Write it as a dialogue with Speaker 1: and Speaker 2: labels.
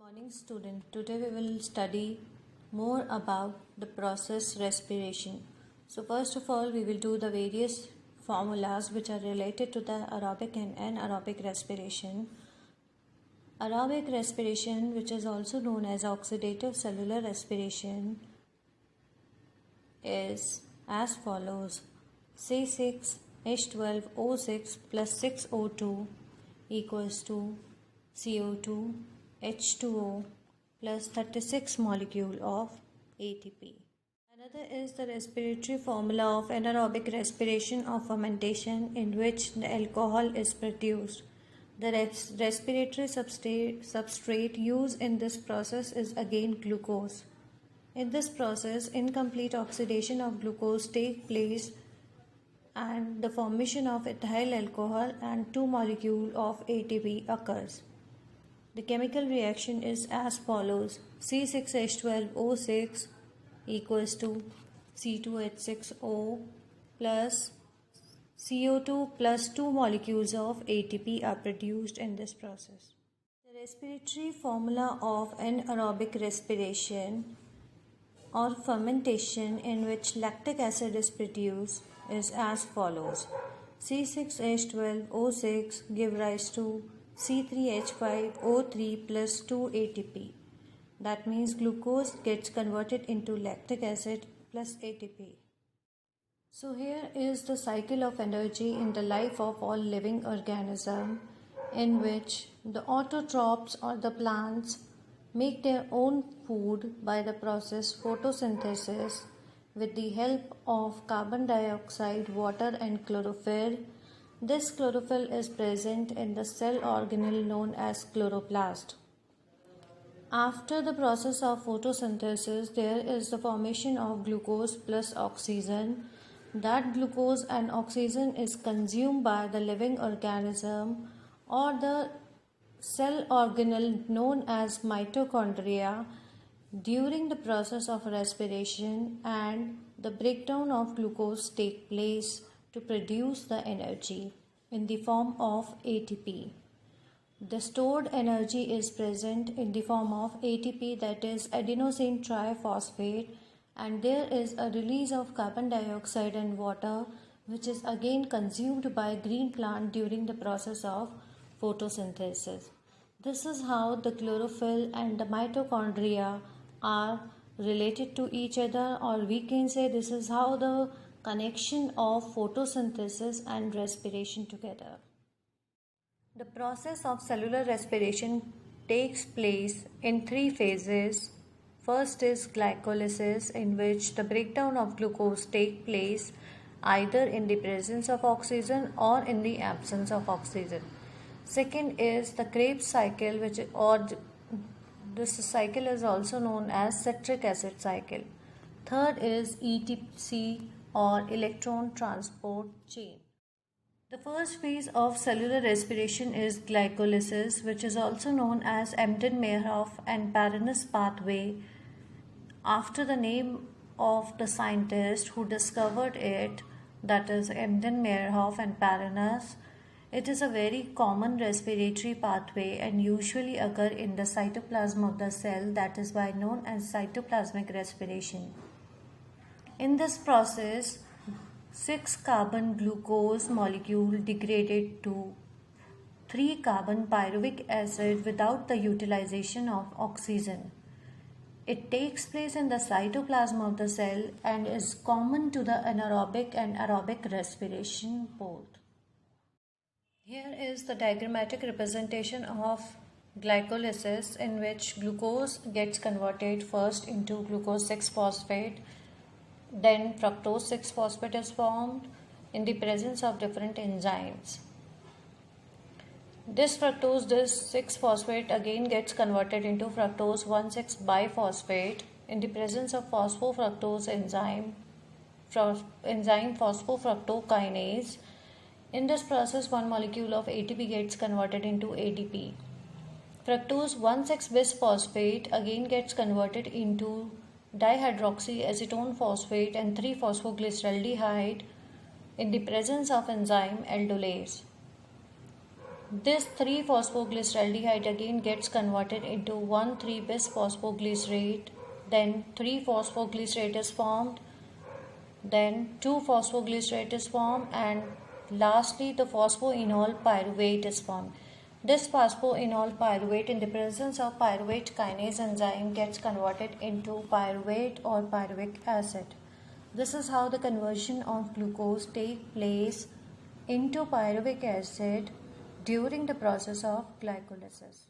Speaker 1: Morning student. Today we will study more about the process respiration. So first of all we will do the various formulas which are related to the aerobic and anaerobic respiration. Aerobic respiration, which is also known as oxidative cellular respiration, is as follows: C6H12O6 plus 6O2 equals to CO2 H2O plus 36 molecule of ATP. Another is the respiratory formula of anaerobic respiration or fermentation, in which the alcohol is produced. The respiratory substrate used in this process is again glucose. In this process, incomplete oxidation of glucose takes place and the formation of ethyl alcohol and 2 molecules of ATP occurs. The chemical reaction is as follows: C6H12O6 equals to C2H6O plus CO2 plus 2 molecules of ATP are produced in this process. The respiratory formula of anaerobic respiration or fermentation, in which lactic acid is produced, is as follows: C6H12O6 give rise to C3H5O3 plus 2 ATP. That means glucose gets converted into lactic acid plus ATP. So here is the cycle of energy in the life of all living organism, in which the autotrophs or the plants make their own food by the process photosynthesis with the help of carbon dioxide, water and chlorophyll. This chlorophyll is present in the cell organelle known as chloroplast. After the process of photosynthesis, there is the formation of glucose plus oxygen. That glucose and oxygen is consumed by the living organism or the cell organelle known as mitochondria during the process of respiration, and the breakdown of glucose takes place to produce the energy in the form of ATP. The stored energy is present in the form of ATP, that is adenosine triphosphate, and there is a release of carbon dioxide and water, which is again consumed by green plant during the process of photosynthesis. This is how the chlorophyll and the mitochondria are related to each other, or we can say this is how the connection of photosynthesis and respiration together. The process of cellular respiration takes place in 3 phases. First is glycolysis, in which the breakdown of glucose takes place either in the presence of oxygen or in the absence of oxygen. Second is the Krebs cycle, this cycle is also known as citric acid cycle. Third is ETC or electron transport chain. The first phase of cellular respiration is glycolysis, which is also known as Embden-Meyerhof and Paranis pathway, after the name of the scientist who discovered it, that is Embden-Meyerhof and Paranis. It is a very common respiratory pathway and usually occur in the cytoplasm of the cell, that is why known as cytoplasmic respiration. In this process, 6-carbon glucose molecule degraded to 3-carbon pyruvic acid without the utilization of oxygen. It takes place in the cytoplasm of the cell and is common to the anaerobic and aerobic respiration both. Here is the diagrammatic representation of glycolysis, in which glucose gets converted first into glucose 6-phosphate. Then fructose 6-phosphate is formed in the presence of different enzymes. This 6-phosphate again gets converted into fructose 1,6-biphosphate in the presence of phosphofructose enzyme phosphofructokinase. In this process, 1 molecule of ATP gets converted into ADP. Fructose 1,6-bisphosphate again gets converted into dihydroxyacetone phosphate and 3-phosphoglyceraldehyde in the presence of enzyme aldolase. This 3-phosphoglyceraldehyde again gets converted into 1,3-bis phosphoglycerate, then 3-phosphoglycerate is formed, then 2-phosphoglycerate is formed, and lastly the phosphoenol pyruvate is formed. This phosphoenol pyruvate in the presence of pyruvate kinase enzyme gets converted into pyruvate or pyruvic acid. This is how the conversion of glucose takes place into pyruvic acid during the process of glycolysis.